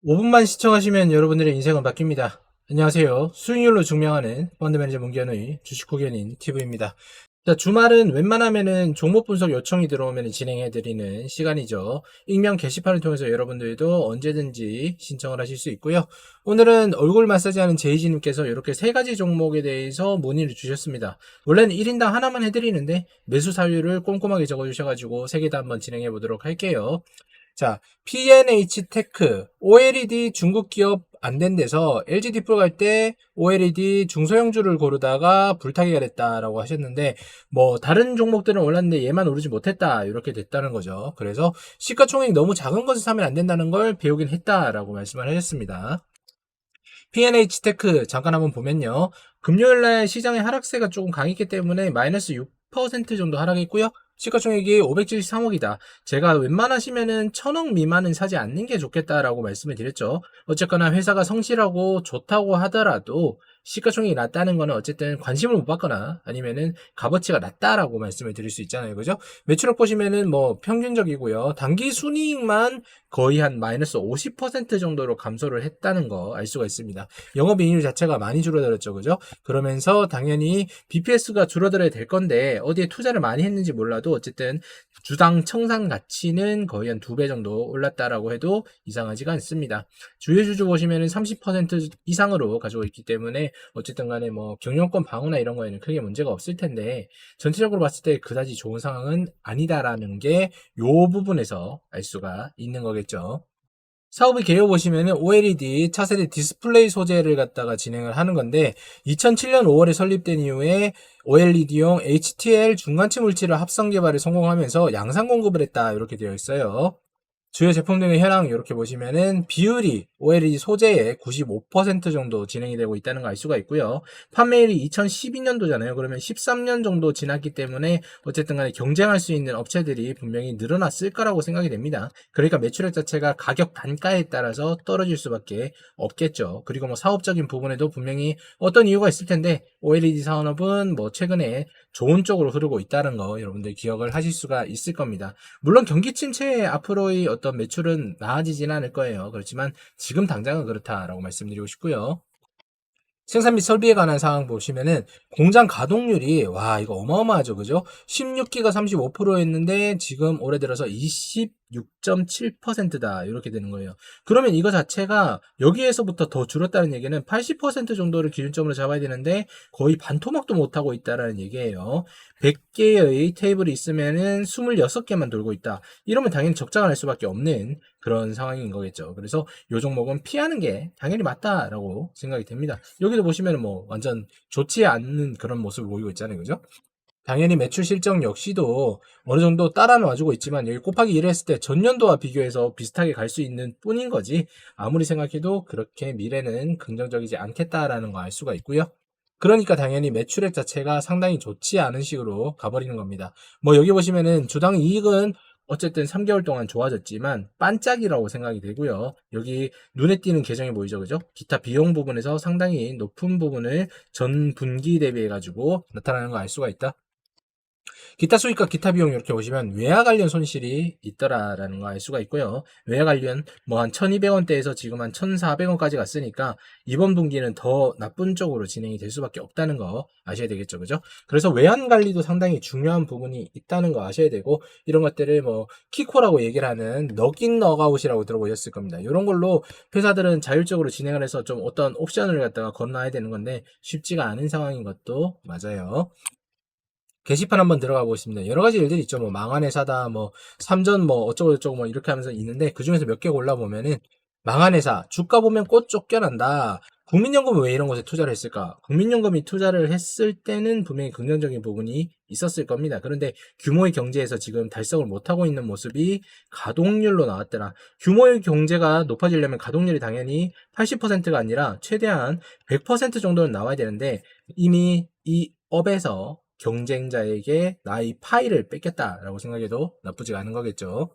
5분만 시청하시면 여러분들의 인생은 바뀝니다. 안녕하세요. 수익률로 증명하는 펀드매니저 문견의 주식호견인 TV입니다. 자, 주말은 웬만하면은 종목 분석 요청이 들어오면 진행해드리는 시간이죠. 익명 게시판을 통해서 여러분들도 언제든지 신청을 하실 수 있고요. 오늘은 얼굴 마사지 하는 제이지님께서 이렇게 세 가지 종목에 대해서 문의를 주셨습니다. 원래는 1인당 하나만 해드리는데 매수 사유를 꼼꼼하게 적어주셔가지고 세 개 다 한번 진행해 보도록 할게요. 자, P&H 테크, OLED 중국 기업 안 된 데서 LG 디플 갈 때 OLED 중소형주를 고르다가 불타기가 됐다라고 하셨는데, 뭐 다른 종목들은 올랐는데 얘만 오르지 못했다 이렇게 됐다는 거죠. 그래서 시가총액이 너무 작은 것을 사면 안 된다는 걸 배우긴 했다라고 말씀을 하셨습니다. P&H 테크 잠깐 한번 보면요. 금요일날 시장의 하락세가 조금 강했기 때문에 마이너스 6% 정도 하락했고요. 시가총액이 573억이다. 제가 웬만하시면은 1000억 미만은 사지 않는 게 좋겠다라고 말씀을 드렸죠. 어쨌거나 회사가 성실하고 좋다고 하더라도 시가총액이 낮다는 거는 어쨌든 관심을 못 받거나 아니면은 값어치가 낮다라고 말씀을 드릴 수 있잖아요. 그죠? 매출액 보시면은 뭐 평균적이고요. 단기 순이익만 거의 한 마이너스 50% 정도로 감소를 했다는 거 알 수가 있습니다. 영업이익률 자체가 많이 줄어들었죠. 그죠? 그러면서 당연히 BPS가 줄어들어야 될 건데 어디에 투자를 많이 했는지 몰라도 어쨌든 주당 청산 가치는 거의 한 2배 정도 올랐다라고 해도 이상하지가 않습니다. 주요주주 보시면은 30% 이상으로 가지고 있기 때문에 어쨌든 간에 뭐 경영권 방어나 이런 거에는 크게 문제가 없을 텐데 전체적으로 봤을 때 그다지 좋은 상황은 아니다라는 게 요 부분에서 알 수가 있는 거겠죠. 사업의 개요 보시면은 OLED 차세대 디스플레이 소재를 갖다가 진행을 하는 건데 2007년 5월에 설립된 이후에 OLED용 HTL 중간체 물질을 합성 개발에 성공하면서 양산 공급을 했다 이렇게 되어 있어요. 주요 제품 등의 현황 이렇게 보시면은 비율이 OLED 소재의 95% 정도 진행이 되고 있다는 걸 알 수가 있고요. 판매일이 2012년도잖아요. 그러면 13년 정도 지났기 때문에 어쨌든 간에 경쟁할 수 있는 업체들이 분명히 늘어났을 거라고 생각이 됩니다. 그러니까 매출액 자체가 가격 단가에 따라서 떨어질 수밖에 없겠죠. 그리고 뭐 사업적인 부분에도 분명히 어떤 이유가 있을 텐데 OLED 산업은 뭐 최근에 좋은 쪽으로 흐르고 있다는 거 여러분들 기억을 하실 수가 있을 겁니다. 물론 경기 침체에 앞으로의 어떤 매출은 나아지진 않을 거예요. 그렇지만 지금 당장은 그렇다라고 말씀드리고 싶고요. 생산 및 설비에 관한 사항 보시면은 공장 가동률이 와 이거 어마어마하죠. 그죠? 16기가 35%였는데 지금 올해 들어서 26.7%다 이렇게 되는 거예요. 그러면 이거 자체가 여기에서부터 더 줄었다는 얘기는 80% 정도를 기준점으로 잡아야 되는데 거의 반토막도 못하고 있다라는 얘기예요. 100개의 테이블이 있으면은 26개만 돌고 있다. 이러면 당연히 적자가 날 수밖에 없는 그런 상황인 거겠죠. 그래서 요 종목은 피하는 게 당연히 맞다라고 생각이 됩니다. 여기도 보시면 뭐 완전 좋지 않는 그런 모습을 보이고 있잖아요. 그죠? 당연히 매출 실적 역시도 어느 정도 따라는 와주고 있지만 여기 곱하기 1을 했을 때 전년도와 비교해서 비슷하게 갈 수 있는 뿐인 거지 아무리 생각해도 그렇게 미래는 긍정적이지 않겠다라는 거 알 수가 있고요. 그러니까 당연히 매출액 자체가 상당히 좋지 않은 식으로 가버리는 겁니다. 뭐 여기 보시면은 주당 이익은 어쨌든 3개월 동안 좋아졌지만 반짝이라고 생각이 되고요. 여기 눈에 띄는 계정이 보이죠, 그죠? 기타 비용 부분에서 상당히 높은 부분을 전 분기 대비해 가지고 나타나는 거 알 수가 있다. 기타 수익과 기타 비용 이렇게 보시면 외화 관련 손실이 있더라라는 거 알 수가 있고요. 외화 관련 뭐 한 1200원대에서 지금 한 1400원까지 갔으니까 이번 분기는 더 나쁜 쪽으로 진행이 될 수밖에 없다는 거 아셔야 되겠죠. 그죠? 그래서 외환 관리도 상당히 중요한 부분이 있다는 거 아셔야 되고 이런 것들을 뭐 키코라고 얘기를 하는 넉인 넉아웃이라고 들어보셨을 겁니다. 이런 걸로 회사들은 자율적으로 진행을 해서 좀 어떤 옵션을 갖다가 건너야 되는 건데 쉽지가 않은 상황인 것도 맞아요. 게시판 한번 들어가 보겠습니다. 여러 가지 일들이 있죠. 뭐 망한 회사다, 뭐 삼전 뭐 어쩌고저쩌고 뭐 이렇게 하면서 있는데 그 중에서 몇 개 골라보면은 망한 회사, 주가 보면 꽃 쫓겨난다. 국민연금은 왜 이런 곳에 투자를 했을까? 국민연금이 투자를 했을 때는 분명히 긍정적인 부분이 있었을 겁니다. 그런데 규모의 경제에서 지금 달성을 못하고 있는 모습이 가동률로 나왔더라. 규모의 경제가 높아지려면 가동률이 당연히 80%가 아니라 최대한 100% 정도는 나와야 되는데 이미 이 업에서 경쟁자에게 나의 파이를 뺏겼다라고 생각해도 나쁘지 않은 거겠죠.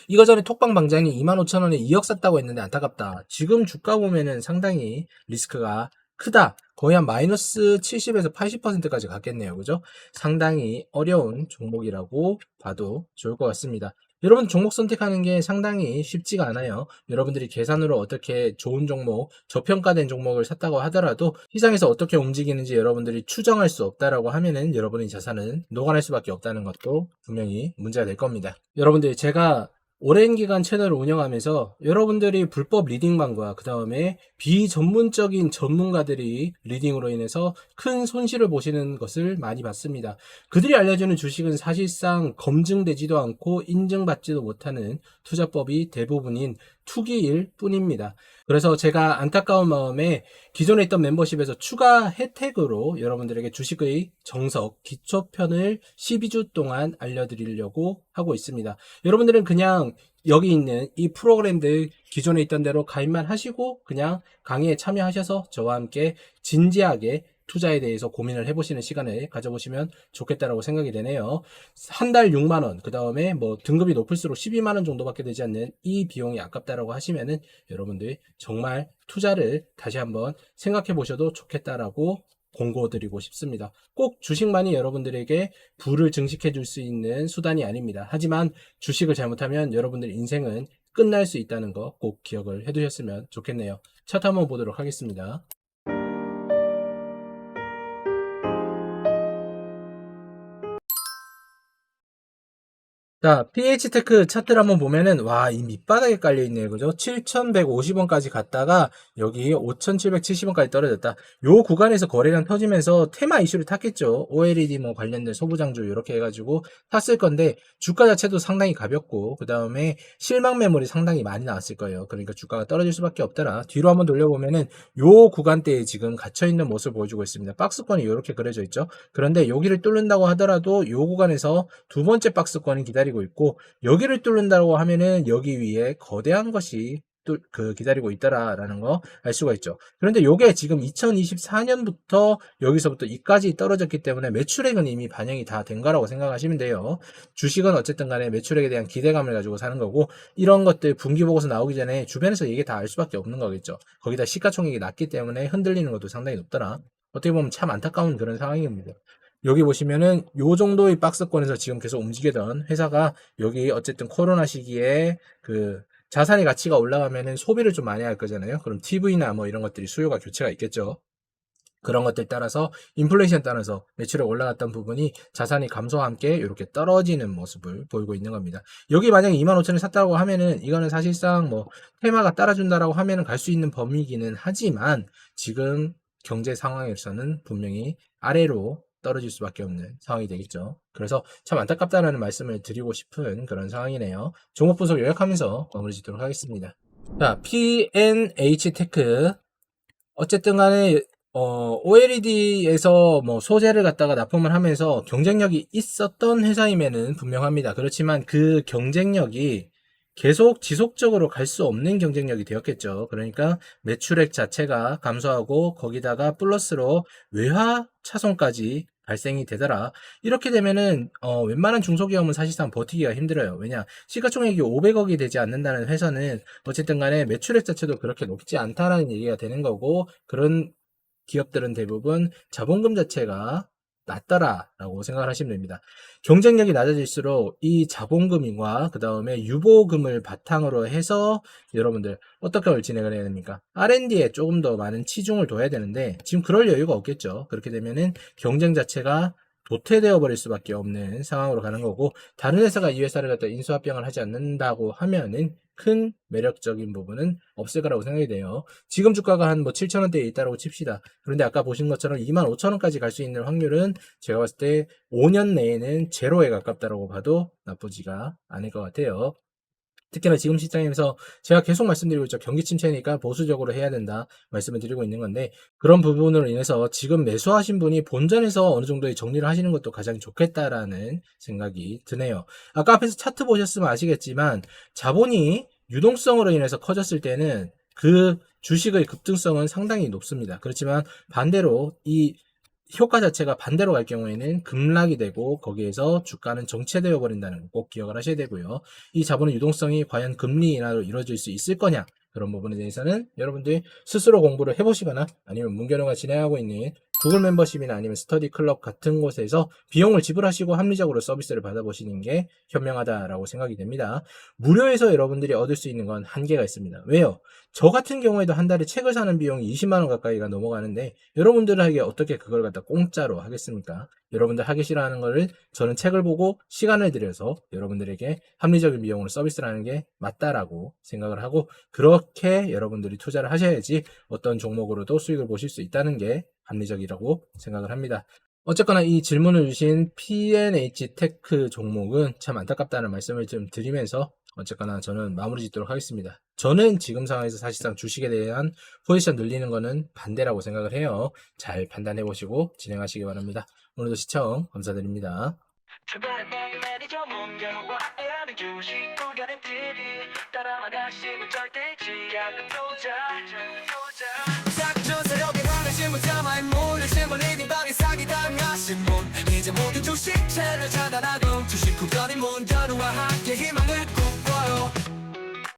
이거 전에 톡방 방장이 25,000원에 2억 샀다고 했는데 안타깝다. 지금 주가 보면은 상당히 리스크가 크다. 거의 한 마이너스 70에서 80%까지 갔겠네요. 그죠? 상당히 어려운 종목이라고 봐도 좋을 것 같습니다. 여러분 종목 선택하는 게 상당히 쉽지가 않아요. 여러분들이 계산으로 어떻게 좋은 종목, 저평가된 종목을 샀다고 하더라도 시장에서 어떻게 움직이는지 여러분들이 추정할 수 없다라고 하면은 여러분의 자산은 녹아날 수밖에 없다는 것도 분명히 문제가 될 겁니다. 여러분들 제가 오랜 기간 채널을 운영하면서 여러분들이 불법 리딩방과 그 다음에 비전문적인 전문가들이 리딩으로 인해서 큰 손실을 보시는 것을 많이 봤습니다. 그들이 알려주는 주식은 사실상 검증되지도 않고 인증받지도 못하는 투자법이 대부분인 투기일 뿐입니다. 그래서 제가 안타까운 마음에 기존에 있던 멤버십에서 추가 혜택으로 여러분들에게 주식의 정석, 기초편을 12주 동안 알려드리려고 하고 있습니다. 여러분들은 그냥 여기 있는 이 프로그램들 기존에 있던 대로 가입만 하시고 그냥 강의에 참여하셔서 저와 함께 진지하게 투자에 대해서 고민을 해보시는 시간을 가져보시면 좋겠다라고 생각이 되네요. 한 달 6만원, 그 다음에 뭐 등급이 높을수록 12만원 정도밖에 되지 않는 이 비용이 아깝다라고 하시면은 여러분들이 정말 투자를 다시 한번 생각해 보셔도 좋겠다라고 공고드리고 싶습니다. 꼭 주식만이 여러분들에게 부를 증식해 줄 수 있는 수단이 아닙니다. 하지만 주식을 잘못하면 여러분들 인생은 끝날 수 있다는 거 꼭 기억을 해두셨으면 좋겠네요. 차트 한번 보도록 하겠습니다. 자, PH테크 차트를 한번 보면은, 와, 이 밑바닥에 깔려있네요. 그죠? 7,150원까지 갔다가, 여기 5,770원까지 떨어졌다. 요 구간에서 거래량 터지면서 테마 이슈를 탔겠죠. OLED 뭐 관련된 소부장주, 이렇게 해가지고 탔을 건데, 주가 자체도 상당히 가볍고, 그 다음에 실망 매물이 상당히 많이 나왔을 거예요. 그러니까 주가가 떨어질 수밖에 없더라. 뒤로 한번 돌려보면은, 요 구간대에 지금 갇혀있는 모습을 보여주고 있습니다. 박스권이 이렇게 그려져 있죠. 그런데 여기를 뚫는다고 하더라도, 요 구간에서 두 번째 박스권이 기다리고 있고 여기를 뚫는다고 하면은 여기 위에 거대한 것이 기다리고 있다라는 거 알 수가 있죠. 그런데 요게 지금 2024년부터 여기서부터 이까지 떨어졌기 때문에 매출액은 이미 반영이 다 된 거라고 생각하시면 돼요. 주식은 어쨌든 간에 매출액에 대한 기대감을 가지고 사는 거고 이런 것들 분기 보고서 나오기 전에 주변에서 얘기 다 알 수밖에 없는 거겠죠. 거기다 시가총액이 낮기 때문에 흔들리는 것도 상당히 높더라. 어떻게 보면 참 안타까운 그런 상황입니다. 여기 보시면은 요 정도의 박스권에서 지금 계속 움직이던 회사가 여기 어쨌든 코로나 시기에 그 자산의 가치가 올라가면은 소비를 좀 많이 할 거잖아요. 그럼 TV나 뭐 이런 것들이 수요가 교체가 있겠죠. 그런 것들 따라서 인플레이션 따라서 매출이 올라갔던 부분이 자산이 감소와 함께 이렇게 떨어지는 모습을 보이고 있는 겁니다. 여기 만약에 25,000원 샀다고 하면은 이거는 사실상 뭐 테마가 따라준다라고 하면은 갈 수 있는 범위이기는 하지만 지금 경제 상황에서는 분명히 아래로 떨어질 수밖에 없는 상황이 되겠죠. 그래서 참 안타깝다라는 말씀을 드리고 싶은 그런 상황이네요. 종목 분석 요약하면서 마무리 짓도록 하겠습니다. 자, PNH 테크 어쨌든 간에 OLED에서 뭐 소재를 갖다가 납품을 하면서 경쟁력이 있었던 회사임에는 분명합니다. 그렇지만 그 경쟁력이 계속 지속적으로 갈 수 없는 경쟁력이 되었겠죠. 그러니까 매출액 자체가 감소하고 거기다가 플러스로 외화 차손까지 발생이 되더라. 이렇게 되면은 웬만한 중소기업은 사실상 버티기가 힘들어요. 왜냐 시가총액이 500억이 되지 않는다는 회사는 어쨌든 간에 매출액 자체도 그렇게 높지 않다라는 얘기가 되는 거고 그런 기업들은 대부분 자본금 자체가 낮더라라고 생각을 하시면 됩니다. 경쟁력이 낮아질수록 이 자본금과 그 다음에 유보금을 바탕으로 해서 여러분들 어떻게 진행을 해야 됩니까? R&D에 조금 더 많은 치중을 둬야 되는데 지금 그럴 여유가 없겠죠. 그렇게 되면은 경쟁 자체가 도태되어 버릴 수밖에 없는 상황으로 가는 거고 다른 회사가 이 회사를 갖다 인수합병을 하지 않는다고 하면은 큰 매력적인 부분은 없을 거라고 생각이 돼요. 지금 주가가 한 뭐 7,000원대에 있다고 칩시다. 그런데 아까 보신 것처럼 25,000원까지 갈 수 있는 확률은 제가 봤을 때 5년 내에는 제로에 가깝다고 봐도 나쁘지가 않을 것 같아요. 특히나 지금 시장에서 제가 계속 말씀드리고 있죠. 경기 침체니까 보수적으로 해야 된다 말씀을 드리고 있는 건데 그런 부분으로 인해서 지금 매수하신 분이 본전에서 어느 정도의 정리를 하시는 것도 가장 좋겠다라는 생각이 드네요. 아까 앞에서 차트 보셨으면 아시겠지만 자본이 유동성으로 인해서 커졌을 때는 그 주식의 급등성은 상당히 높습니다. 그렇지만 반대로 이 효과 자체가 반대로 갈 경우에는 급락이 되고 거기에서 주가는 정체되어 버린다는 거 꼭 기억을 하셔야 되고요. 이 자본의 유동성이 과연 금리 인하로 이루어질 수 있을 거냐 그런 부분에 대해서는 여러분들이 스스로 공부를 해보시거나 아니면 문경영가 진행하고 있는 구글 멤버십이나 아니면 스터디 클럽 같은 곳에서 비용을 지불하시고 합리적으로 서비스를 받아보시는 게 현명하다라고 생각이 됩니다. 무료에서 여러분들이 얻을 수 있는 건 한계가 있습니다. 왜요? 저 같은 경우에도 한 달에 책을 사는 비용이 20만 원 가까이가 넘어가는데 여러분들에게 어떻게 그걸 갖다 공짜로 하겠습니까? 여러분들 하기 싫어하는 거를 저는 책을 보고 시간을 들여서 여러분들에게 합리적인 비용으로 서비스를 하는 게 맞다라고 생각을 하고, 그렇게 여러분들이 투자를 하셔야지 어떤 종목으로도 수익을 보실 수 있다는 게 합리적이라고 생각을 합니다. 어쨌거나 이 질문을 주신 P&H 테크 종목은 참 안타깝다는 말씀을 좀 드리면서 어쨌거나 저는 마무리 짓도록 하겠습니다. 저는 지금 상황에서 사실상 주식에 대한 포지션 늘리는 거는 반대라고 생각을 해요. 잘 판단해 보시고 진행하시기 바랍니다. 오늘도 시청 감사드립니다. 주변의 매니저 문경과 AI는 주식 구간의 TV 따라만 하시면 절대 지하는 투자 작전 세력에 관하신 문자만 모르신 분 리딩 방에 사기당하신 분 이제 모두 주식채를 차단하고 주식 구간의 문경과 함께 희망을 꿈꿔요.